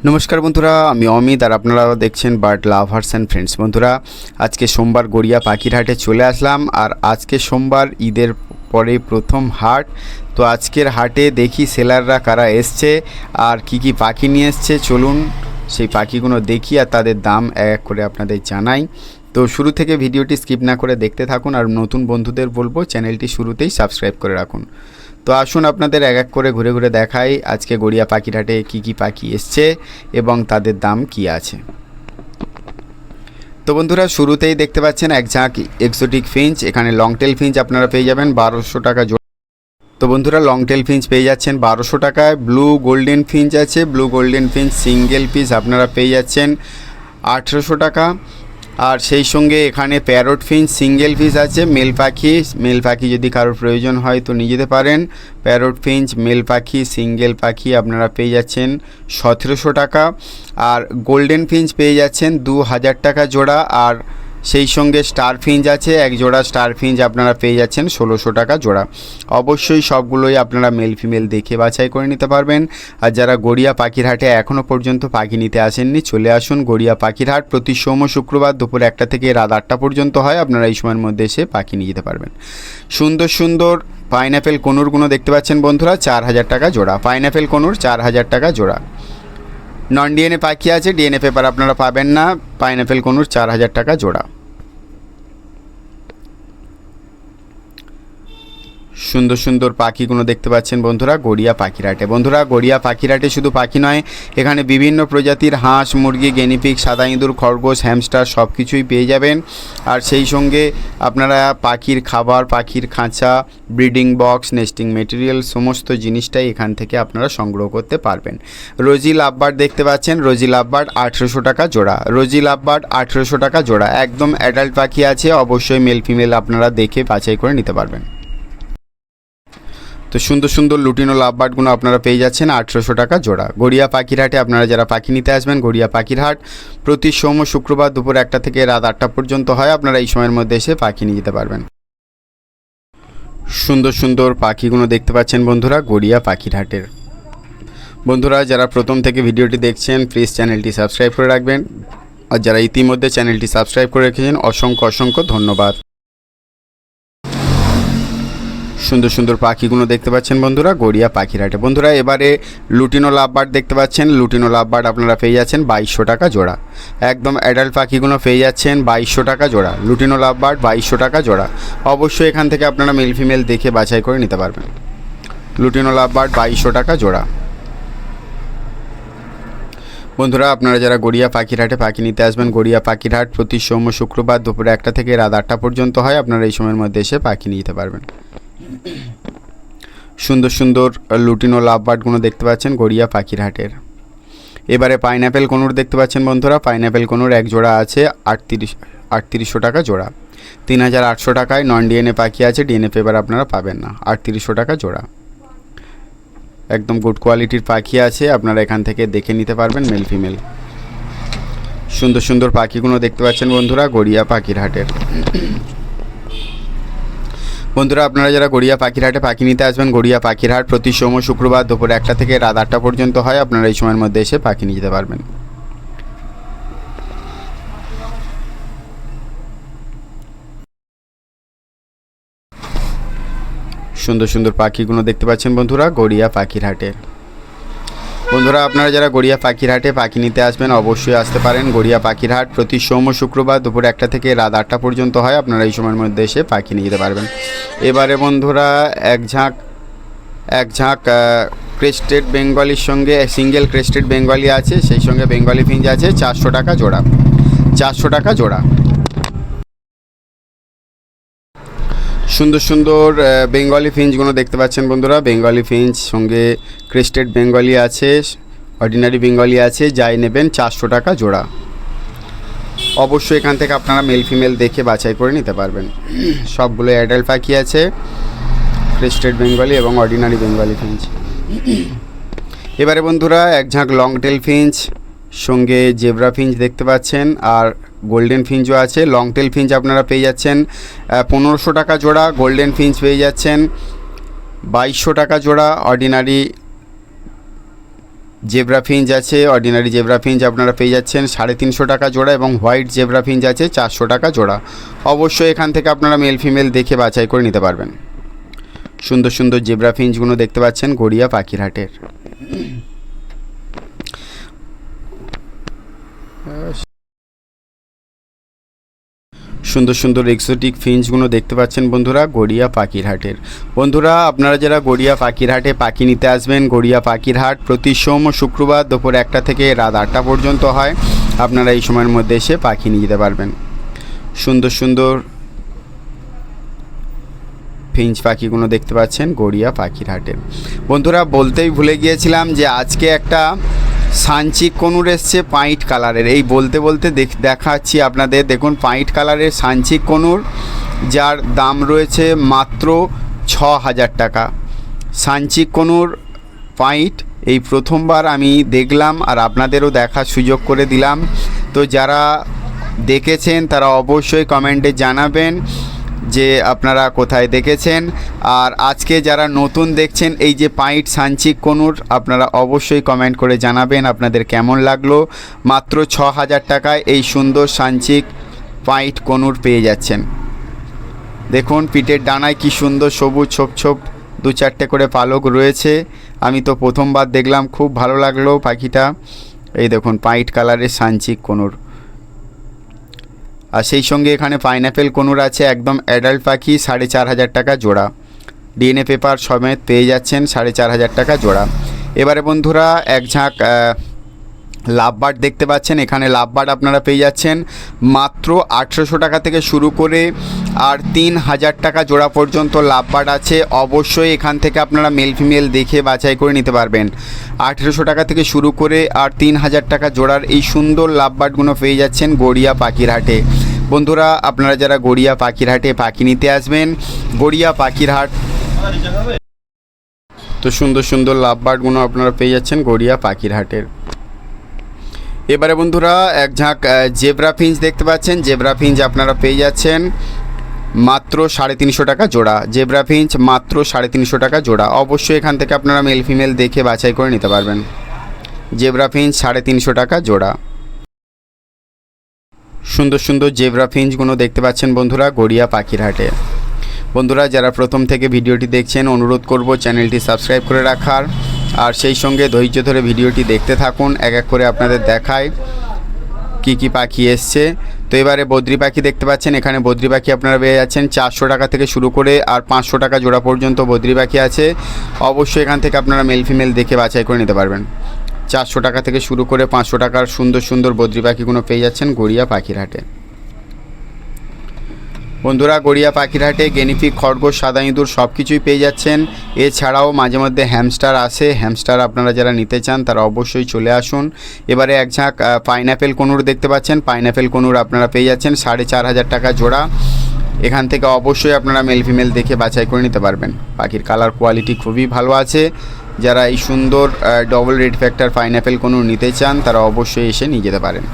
নমস্কার বন্ধুরা, আমি অমিত আর আপনারা দেখছেন বার্ড লাভার্স অ্যান্ড ফ্রেন্ডস। বন্ধুরা, আজকে সোমবার গড়িয়া পাখির হাটে চলে আসলাম। আর আজকে সোমবার, ঈদের পরে প্রথম হাট। তো আজকের হাটে দেখি সেলাররা কারা এসছে আর কি পাখি নিয়ে এসছে। চলুন সেই পাখিগুলো দেখি আর তাদের দাম এক করে আপনাদের জানাই। তো শুরু থেকে ভিডিওটি স্কিপ না করে দেখতে থাকুন। আর নতুন বন্ধুদের বলবো চ্যানেলটি শুরুতেই সাবস্ক্রাইব করে রাখুন। তো আসুন আপনাদের এক এক করে ঘুরে ঘুরে দেখাই আজকে গড়িয়া পাখির হাটে কী পাখি এসছে এবং তাদের দাম কি আছে। তো বন্ধুরা, শুরুতেই দেখতে পাচ্ছেন এক ঝাঁক এক্সোটিক ফিঞ্চ। এখানে লং টেল ফিঞ্চ আপনারা পেয়ে যাবেন 1200 টাকা জোড়া। তো বন্ধুরা, লং টেল ফিঞ্চ পেয়ে যাচ্ছেন 1200 টাকায়। ব্লু গোল্ডেন ফিঞ্চ আছে, blue golden Finch single piece আপনারা পেয়ে যাচ্ছেন 1800 টাকা। আর সেই সঙ্গে এখানে প্যারট ফিঞ্চ সিঙ্গেল পিস আছে। মেল পাখি যদি কারোর প্রয়োজন হয় তো নিয়ে যেতে পারেন। প্যারট ফিঞ্চ মেল পাখি সিঙ্গেল পাখি আপনারা পেয়ে যাচ্ছেন 1700 টাকা। আর গোল্ডেন ফিঞ্চ পেয়ে যাচ্ছেন 2000 টাকা জোড়া। আর সেই সঙ্গে স্টার ফিঞ্চ আছে, এক জোড়া স্টার ফিঞ্চ আপনারা পেয়ে যাচ্ছেন 1600 টাকা জোড়া। অবশ্যই সবগুলোই আপনারা মেল ফিমেল দেখে বাছাই করে নিতে পারবেন। আর যারা গড়িয়া পাখির হাটে এখনও পর্যন্ত পাখি নিতে আসেননি, চলে আসুন গড়িয়া পাখির হাট। প্রতি সোম শুক্রবার দুপুর 1টা থেকে রাত 8টা পর্যন্ত হয়। আপনারা এই সময়ের মধ্যে এসে পাখি নিয়ে যেতে পারবেন। সুন্দর সুন্দর পাইনঅ্যাপেল কনুরগুলো দেখতে পাচ্ছেন বন্ধুরা, 4000 টাকা জোড়া। পাইনঅ্যাপেল কনুর 4000 টাকা জোড়া। নন ডিএনএ পাখি আছে, ডিএনএ পেপার আপনারা পাবেন না। পাইনঅ্যাপেল কনুর 4000 টাকা জোড়া। সুন্দর সুন্দর পাখিগুলো দেখতে পাচ্ছেন বন্ধুরা গড়িয়া পাখির হাটে। বন্ধুরা, গড়িয়া পাখির হাটে শুধু পাখি নয়, এখানে বিভিন্ন প্রজাতির হাঁস, মুরগি, গেনিপিগ, সাদা ইঁদুর, খরগোশ, হ্যামস্টার সব কিছুই পেয়ে যাবেন। আর সেই সঙ্গে আপনারা পাখির খাবার, পাখির খাঁচা, ব্রিডিং বক্স, নেস্টিং মেটেরিয়াল সমস্ত জিনিসটাই এখান থেকে আপনারা সংগ্রহ করতে পারবেন। রোজি লাভবার্ড দেখতে পাচ্ছেন, রোজি লাভবার্ড 1800 টাকা জোড়া। রোজি লাভবার্ড 1800 টাকা জোড়া। একদম অ্যাডাল্ট পাখি আছে, অবশ্যই মেল ফিমেল আপনারা দেখে বাছাই করে নিতে পারবেন। তো সুন্দর সুন্দর লুটিনো লাভবার্ডগুলো আপনারা পেয়ে যাচ্ছেন 1800 টাকা জোড়া। গড়িয়া পাখির হাটে আপনারা যারা পাখি নিতে আসবেন, গড়িয়া পাখির হাট প্রতি সোম শুক্রবার দুপুর 1টা থেকে রাত 8টা পর্যন্ত হয়। আপনারা এই সময়ের মধ্যে এসে পাখি নিয়ে যেতে পারবেন। সুন্দর সুন্দর পাখিগুলো দেখতে পাচ্ছেন বন্ধুরা গড়িয়া পাখির হাটের। বন্ধুরা, যারা প্রথম থেকে ভিডিওটি দেখছেন প্লিজ চ্যানেলটি সাবস্ক্রাইব করে রাখবেন। আর যারা ইতিমধ্যে চ্যানেলটি সাবস্ক্রাইব করে রেখেছেন অসংখ্য অসংখ্য ধন্যবাদ। সুন্দর সুন্দর পাখিগুলো দেখতে পাচ্ছেন বন্ধুরা গড়িয়া পাখির হাটে। বন্ধুরা, এবারে লুটিনো লাভবার্ড দেখতে পাচ্ছেন। লুটিনো লাভবার্ড আপনারা পেয়ে যাচ্ছেন 2200 টাকা জোড়া। একদম অ্যাডাল্ট পাখিগুলো পেয়ে যাচ্ছেন 2200 টাকা জোড়া। লুটিনো লাভবার্ড 2200 টাকা জোড়া। অবশ্যই এখান থেকে আপনারা মেল ফিমেল দেখে বাছাই করে নিতে পারবেন। লুটিনো লাভবার্ড 2200 টাকা জোড়া। বন্ধুরা, আপনারা যারা গড়িয়া পাখির হাটে পাখি নিতে আসবেন, গড়িয়া পাখির হাট প্রতি সোম শুক্রবার দুপুরে 1টা থেকে রাত 8টা পর্যন্ত হয়। আপনারা এই সময়ের মধ্যে এসে পাখি নিয়ে যেতে পারবেন। সুন্দর সুন্দর লুটিনো লাভবার্ডগুলো দেখতে পাচ্ছেন গড়িয়া পাখির হাটের। এবারে পাইনঅ্যাপেল কনুর দেখতে পাচ্ছেন বন্ধুরা। পাইনঅ্যাপেল কনুর এক জোড়া আছে 3800 টাকা জোড়া। 3800 টাকায় নন ডিএনএ পাখি আছে, ডিএনএ পেপার আপনারা পাবেন না। 3800 টাকা জোড়া। একদম গুড কোয়ালিটির পাখি আছে, আপনারা এখান থেকে দেখে নিতে পারবেন মেল ফিমেল। সুন্দর সুন্দর পাখিগুলো দেখতে পাচ্ছেন বন্ধুরা গড়িয়া পাখির হাটের। বন্ধুরা, আপনারা যারা গড়িয়া পাখির হাটে পাখি নিতে আসবেন, গড়িয়া পাখির হাট প্রতি সোম শুক্রবার দুপুর 1টা থেকে রাত 8টা পর্যন্ত হয়। আপনারা এই সময়ের মধ্যে এসে পাখি নিয়ে যেতে পারবেন। সুন্দর সুন্দর পাখিগুলো দেখতে পাচ্ছেন বন্ধুরা গড়িয়া পাখির হাটে। বন্ধুরা, আপনারা যারা গড়িয়া পাখির হাটে পাখি নিতে আসবেন অবশ্যই আসতে পারেন। গড়িয়া পাখির হাট প্রতি সোম শুক্রবার দুপুর 1টা থেকে রাত 8টা পর্যন্ত হয়। আপনারা এই সময়ের মধ্যে এসে পাখি নিয়ে যেতে পারবেন। এবারে বন্ধুরা, এক ঝাঁক ক্রেস্টেড বেঙ্গলির সঙ্গে সিঙ্গেল ক্রেস্টেড বেঙ্গলি আছে, সেই সঙ্গে বেঙ্গলি ফিঞ্চ আছে 400 টাকা জোড়া। 400 টাকা জোড়া। সুন্দর সুন্দর বেঙ্গলি ফিঞ্চগুলো দেখতে পাচ্ছেন বন্ধুরা। বেঙ্গলি ফিঞ্চ সঙ্গে ক্রেস্টেড বেঙ্গলি আছে, অর্ডিনারি বেঙ্গলি আছে, যাই নেবেন 400 টাকা জোড়া। অবশ্যই এখান থেকে আপনারা মেল ফিমেল দেখে বাছাই করে নিতে পারবেন। সবগুলো অ্যাডাল্ট পাখি আছে, ক্রেস্টেড বেঙ্গলি এবং অর্ডিনারি বেঙ্গলি ফিঞ্চ। এবারে বন্ধুরা, এক ঝাঁক লং টেল ফিঞ্চ সঙ্গে জেব্রা ফিঞ্চ দেখতে পাচ্ছেন। আর গোল্ডেন ফিঞ্চও আছে। লং টেল ফিঞ্চ আপনারা পেয়ে যাচ্ছেন 1500 টাকা জোড়া। গোল্ডেন ফিঞ্চ পেয়ে যাচ্ছেন 2200 টাকা জোড়া। অর্ডিনারি জেব্রা ফিঞ্চ আছে, অর্ডিনারি জেব্রা ফিঞ্চ আপনারা পেয়ে যাচ্ছেন 350 টাকা জোড়া, এবং হোয়াইট জেব্রা ফিঞ্চ আছে 400 টাকা জোড়া। অবশ্যই এখান থেকে আপনারা মেল ফিমেল দেখে বাছাই করে নিতে পারবেন। সুন্দর সুন্দর জেব্রা ফিঞ্চগুলো দেখতে পাচ্ছেন গড়িয়া পাখির হাটের। সুন্দর সুন্দর এক্সোটিক ফিঞ্চগুলো দেখতে পাচ্ছেন বন্ধুরা গড়িয়া পাখির হাটের। বন্ধুরা আপনারা যারা গড়িয়া পাখির হাটে পাখি নিতে আসবেন, গড়িয়া পাখির হাট প্রতি সোম ও শুক্রবার দুপুর 1টা থেকে রাত 8টা পর্যন্ত হয়। আপনারা এই সময়ের মধ্যে এসে পাখি নিয়ে যেতে পারবেন। সুন্দর সুন্দর ফিঞ্চ পাখিগুলো দেখতে পাচ্ছেন গড়িয়া পাখির হাটের। বন্ধুরা বলতেই ভুলে গিয়েছিলাম যে আজকে একটা সানচিক কনুর এসছে পাইট কালারের। এই বলতে বলতে দেখাচ্ছি আপনাদের। দেখুন পাইট কালারের সানচিক কনুর, যার দাম রয়েছে মাত্র 6000 টাকা। সানচিক কনুর পাইট এই প্রথমবার আমি দেখলাম, আর আপনাদেরও দেখার সুযোগ করে দিলাম। তো যারা দেখেছেন তারা অবশ্যই কমেন্টে জানাবেন যে আপনারা কোথায় দেখেছেন। আর আজকে যারা নতুন দেখছেন এই যে পাইট সানচিক কনুর, আপনারা অবশ্যই কমেন্ট করে জানাবেন আপনাদের কেমন লাগলো। মাত্র 6000 টাকায় এই সুন্দর সানচিক পাইট কনুর পেয়ে যাচ্ছেন। দেখুন পিঠের ডানায় কি সুন্দর সবুজ ছোপ ছোপ 2-4টে করে পালক রয়েছে। আমি তো প্রথমবার দেখলাম, খুব ভালো লাগলো পাখিটা। এই দেখুন পাইট কালারের সানচিক কনুর, আর সেই সঙ্গে এখানে পাইনঅ্যাপেল কনুর আছে, একদম অ্যাডাল্ট পাখি 4500 টাকা জোড়া। ডিএনএ পেপার সমেত পেয়ে যাচ্ছেন 4500 টাকা জোড়া। এবারে বন্ধুরা এক ঝাঁক লাভবার্ড দেখতে পাচ্ছেন। এখানে লাভবার্ড আপনারা পেয়ে যাচ্ছেন মাত্র 800 টাকা থেকে শুরু করে আর 3000 টাকা জোড়া পর্যন্ত লাভবার্ড আছে। অবশ্যই এখান থেকে আপনারা মেল ফিমেল দেখে বাছাই করে নিতে পারবেন। 800 টাকা থেকে শুরু করে আর 3000 টাকা জোড়ার এই সুন্দর লাভবার্ডগুলো পেয়ে যাচ্ছেন গড়িয়া পাখির হাটে। বন্ধুরা আপনারা যারা গড়িয়া পাখির হাটে পাখি নিতে আসবেন, গড়িয়া পাখির হাট, তো সুন্দর সুন্দর লাভবার্ডগুলো আপনারা পেয়ে যাচ্ছেন গড়িয়া পাখির হাটের। এবারে বন্ধুরা এক ঝাঁক জেব্রা ফিঞ্চ দেখতে পাচ্ছেন। জেব্রা ফিঞ্চ আপনারা পেয়ে যাচ্ছেন মাত্র 350 টাকা জোড়া। জেব্রা ফিঞ্চ মাত্র 350 টাকা জোড়া। অবশ্যই এখান থেকে আপনারা মেল ফিমেল দেখে বাছাই করে নিতে পারবেন। জেব্রা ফিঞ্চ 350 টাকা জোড়া। সুন্দর সুন্দর জেব্রা ফিঞ্চগুলো দেখতে পাচ্ছেন বন্ধুরা গড়িয়া পাখির হাটে। বন্ধুরা যারা প্রথম থেকে ভিডিওটি দেখছেন অনুরোধ করব চ্যানেলটি সাবস্ক্রাইব করে রাখার, আর সেই সঙ্গে ধৈর্য ধরে ভিডিওটি দেখতে থাকুন। এক এক করে আপনাদের দেখায় কি কি পাখি এসছে। তো এবারে বদ্রি পাখি দেখতে পাচ্ছেন। এখানে বদ্রি পাখি আপনারা পেয়ে যাচ্ছেন 400 টাকা থেকে শুরু করে আর 500 টাকা জোড়া পর্যন্ত বদ্রি পাখি আছে। অবশ্যই এখান থেকে আপনারা মেল ফিমেল দেখে বাছাই করে নিতে পারবেন। 400 টাকা থেকে শুরু করে 500 টাকার সুন্দর সুন্দর বদ্রি পাখিগুলো পেয়ে যাচ্ছেন গড়িয়া পাখির হাটে। বন্ধুরা গড়িয়া পাখির হাটে গেনিফিক, খরগোশ, সাদা ইঁদুর সব কিছুই পেয়ে যাচ্ছেন। এছাড়াও মাঝে মধ্যে হ্যামস্টার আসে। হ্যামস্টার আপনারা যারা নিতে চান তারা অবশ্যই চলে আসুন। এবারে এক ঝাঁক পাইনঅ্যাপেল কনুর দেখতে পাচ্ছেন। পাইনঅ্যাপেল কনুর আপনারা পেয়ে যাচ্ছেন 4500 টাকা জোড়া। এখান থেকে অবশ্যই আপনারা মেল ফিমেল দেখে বাছাই করে নিতে পারবেন। পাখির কালার কোয়ালিটি খুবই ভালো আছে। যারা এই সুন্দর double red factor pineapple conure নিতে চান তারা অবশ্যই এসে নিয়ে যেতে পারেন।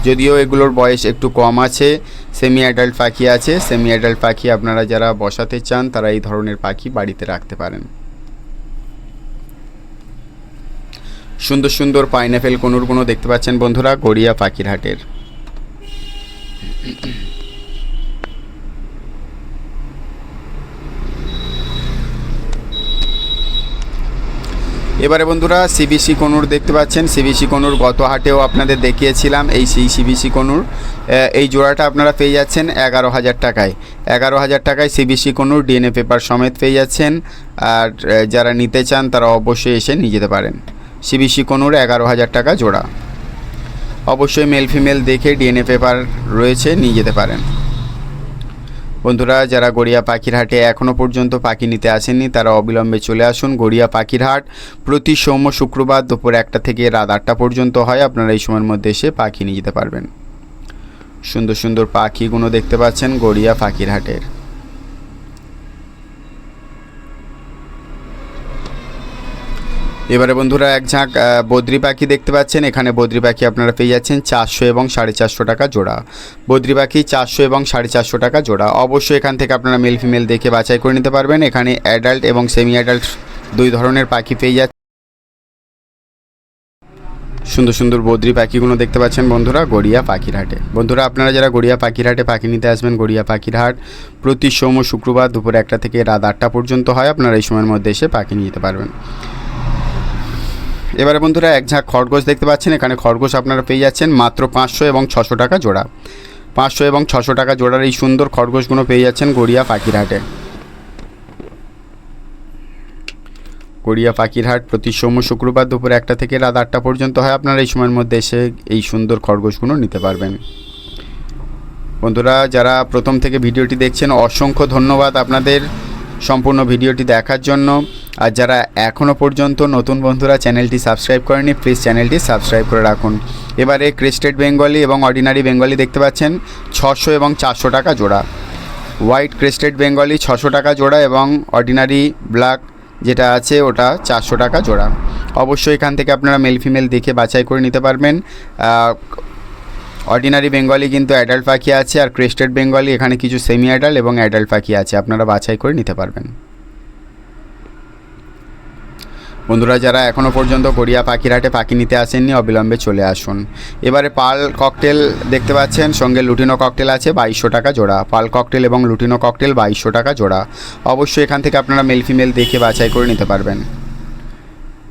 যদিও এগুলোর বয়স একটু কম আছে, সেমি অ্যাডাল্ট পাখি আছে। সেমি অ্যাডাল্ট পাখি আপনারা যারা বসাতে চান তারা এই ধরনের পাখি বাড়িতে রাখতে পারেন। সুন্দর সুন্দর পাইনঅ্যাপেল কনুরগুলো দেখতে পাচ্ছেন বন্ধুরা গড়িয়া পাখির হাটের। এবারে বন্ধুরা সিবিসি কনুর দেখতে পাচ্ছেন। সিবিসি কনুর গত হাটেও আপনাদের দেখিয়েছিলাম। এই সিবিসি কনুর এই জোড়াটা আপনারা পেয়ে যাচ্ছেন 11000 টাকায়। 11000 টাকায় সিবিসি কনুর ডিএনএ পেপার সমেত পেয়ে যাচ্ছেন। আর যারা নিতে চান তারা অবশ্যই এসে নিয়ে যেতে পারেন। সিবিসি কনুর 11000 টাকা জোড়া। অবশ্যই মেল ফিমেল দেখে ডিএনএ পেপার রয়েছে নিয়ে যেতে পারেন। বন্ধুরা যারা গড়িয়া পাখির হাটে এখনও পর্যন্ত পাখি নিতে আসেননি তারা অবিলম্বে চলে আসুন। গড়িয়া পাখির হাট প্রতি সোম শুক্রবার দুপুর 1টা থেকে রাত 8টা পর্যন্ত হয়। আপনারা এই সময়ের মধ্যে এসে পাখি নিয়ে যেতে পারবেন। সুন্দর সুন্দর পাখিগুলো দেখতে পাচ্ছেন গড়িয়া পাখির হাটের। এবারে বন্ধুরা এক ঝাঁক বদ্রি পাখি দেখতে পাচ্ছেন। এখানে বদ্রি পাখি আপনারা পেয়ে যাচ্ছেন 400 এবং 450 টাকা জোড়া। বদ্রি পাখি 400 এবং 450 টাকা জোড়া। অবশ্যই এখান থেকে আপনারা মেল ফিমেল দেখে বাছাই করে নিতে পারবেন। এখানে অ্যাডাল্ট এবং সেমি অ্যাডাল্ট দুই ধরনের পাখি পেয়ে যাচ্ছেন। সুন্দর সুন্দর বদ্রি পাখিগুলো দেখতে পাচ্ছেন বন্ধুরা গড়িয়া পাখির হাটে। বন্ধুরা আপনারা যারা গড়িয়া পাখির হাটে পাখি নিতে আসবেন, গড়িয়া পাখির হাট প্রতি সোম ও শুক্রবার দুপুর 1টা থেকে রাত 8টা পর্যন্ত হয়। আপনারা এই সময়ের মধ্যে এসে পাখি নিয়ে যেতে পারবেন। এবারে বন্ধুরা এক ঝাঁক খরগোশ দেখতে পাচ্ছেন। এখানে খরগোশ আপনারা পেয়ে যাচ্ছেন মাত্র 500 এবং 600 টাকা জোড়া। 500 এবং 600 টাকা জোড়ার এই সুন্দর খরগোশগুলো পেয়ে যাচ্ছেন গড়িয়া পাখির হাটে। গড়িয়া পাখির হাট প্রতি সোম শুক্রবার দুপুর 1টা থেকে রাত 8টা পর্যন্ত হয়। আপনারা এই সময়ের মধ্যে এসে এই সুন্দর খরগোশগুলো নিতে পারবেন। বন্ধুরা যারা প্রথম থেকে ভিডিওটি দেখছেন অসংখ্য ধন্যবাদ আপনাদের সম্পূর্ণ ভিডিওটি দেখার জন্য। আর যারা এখনও পর্যন্ত নতুন বন্ধুরা চ্যানেলটি সাবস্ক্রাইব করেনি, প্লিজ চ্যানেলটি সাবস্ক্রাইব করে রাখুন। এবারে ক্রেস্টেড বেঙ্গলি এবং অর্ডিনারি বেঙ্গলি দেখতে পাচ্ছেন 600 এবং 400 টাকা জোড়া। হোয়াইট ক্রেস্টেড বেঙ্গলি 600 টাকা জোড়া এবং অর্ডিনারি ব্ল্যাক যেটা আছে ওটা 400 টাকা জোড়া। অবশ্যই এখান থেকে আপনারা মেল ফিমেল দেখে বাছাই করে নিতে পারবেন। অর্ডিনারি বেঙ্গলি কিন্তু অ্যাডাল্ট পাখি আছে, আর ক্রেস্টেড বেঙ্গলি এখানে কিছু সেমি অ্যাডাল্ট এবং অ্যাডাল্ট পাখি আছে, আপনারা বাছাই করে নিতে পারবেন। বন্ধুরা যারা এখনও পর্যন্ত গড়িয়া পাখির হাটে পাখি নিতে আসেননি অবিলম্বে চলে আসুন। এবারে পাল ককটেল দেখতে পাচ্ছেন, সঙ্গে লুটিনো ককটেল আছে 2200 টাকা জোড়া। পাল ককটেল এবং লুটিনো ককটেল 2200 টাকা জোড়া। অবশ্যই এখান থেকে আপনারা মেল ফিমেল দেখে বাছাই করে নিতে পারবেন।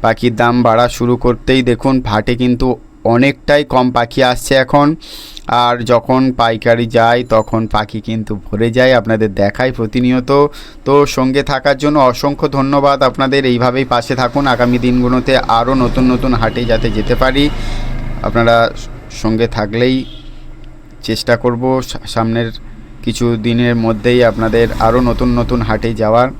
পাখির দাম বাড়া শুরু করতেই দেখুন হাটে কিন্তু অনেকটাই কম পাখি আসছে এখন, আর যখন পাইকারি যায় তখন পাখি কিন্তু ভরে যায়, আপনাদের দেখায় প্রতিনিয়ত। তো সঙ্গে থাকার জন্য অসংখ্য ধন্যবাদ আপনাদের। এইভাবেই পাশে থাকুন, আগামী দিনগুলোতে আরও নতুন নতুন হাটে যাতে যেতে পারি। আপনারা সঙ্গে থাকলেই চেষ্টা করব সামনের কিছু দিনের মধ্যেই আপনাদের আরও নতুন নতুন হাটে যাওয়ার।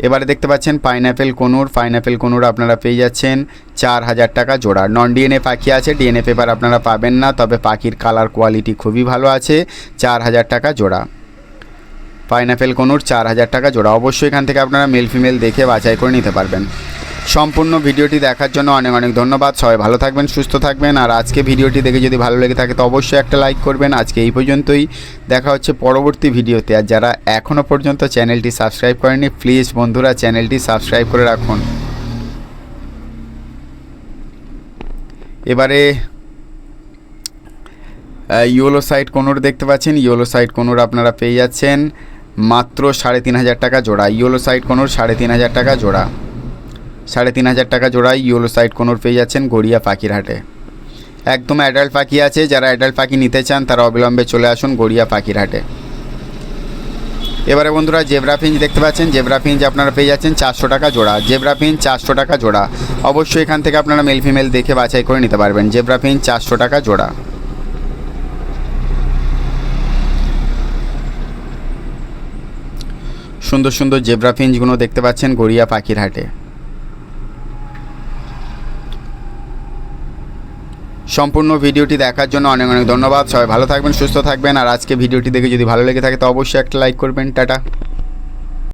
এবারে দেখতে পাচ্ছেন পাইনঅ্যাপেল কোনুর। পাইনঅ্যাপেল কোনুর আপনারা পেয়ে যাচ্ছেন 4000 টাকা জোড়া। নন ডিএনএ পাখি আছে, ডিএনএ পেপার আপনারা পাবেন না, তবে পাখির কালার কোয়ালিটি খুবই ভালো আছে। 4000 টাকা জোড়া পাইনঅ্যাপেল কোনুর 4000 টাকা জোড়া। অবশ্যই এখান থেকে আপনারা মেল ফিমেল দেখে বাছাই করে নিতে পারবেন। সম্পূর্ণ ভিডিওটি দেখার জন্য অনেক অনেক ধন্যবাদ। সবাই ভালো থাকবেন, সুস্থ থাকবেন। আর আজকে ভিডিওটি দেখে যদি ভালো লেগে থাকে তো অবশ্যই একটা লাইক করবেন। আজকে এই পর্যন্তই, দেখা হচ্ছে পরবর্তী ভিডিওতে। আর যারা এখনও পর্যন্ত চ্যানেলটি সাবস্ক্রাইব করেনি প্লিজ বন্ধুরা চ্যানেলটি সাবস্ক্রাইব করে রাখুন। এবারে ইয়েলো সাইড কোনুর দেখতে পাচ্ছেন। ইয়েলো সাইড কোনুর আপনারা পেয়ে যাচ্ছেন মাত্র 3500 টাকা জোড়া। ইয়েলো সাইড কোনুর 3500 টাকা জোড়া। 3500 টাকা জোড়ায় ইয়েলো সাইড কোনুর পেয়ে যাচ্ছেন গড়িয়া পাখির হাটে। একদম অ্যাডাল্ট পাখি আছে, যারা অ্যাডাল্ট পাখি নিতে চান তারা অবিলম্বে চলে আসুন গড়িয়া পাখির হাটে। এবারে বন্ধুরা জেব্রা ফিঞ্চ দেখতে পাচ্ছেন। জেব্রা ফিঞ্চ আপনারা পেয়ে যাচ্ছেন 400 টাকা জোড়া। জেব্রা ফিঞ্চ 400 টাকা জোড়া। অবশ্যই এখান থেকে আপনারা মেল ফিমেল দেখে বাছাই করে নিতে পারবেন। জেব্রা ফিঞ্চ 400 টাকা জোড়া। সুন্দর সুন্দর জেব্রা ফিঞ্চগুলো দেখতে পাচ্ছেন গড়িয়া পাখির হাটে। সম্পূর্ণ ভিডিওটি দেখার জন্য অনেক অনেক ধন্যবাদ। সবাই ভালো থাকবেন, সুস্থ থাকবেন। আর আজকে ভিডিওটি দেখে যদি ভালো লেগে থাকে তো অবশ্যই একটা লাইক করবেন। টাটা।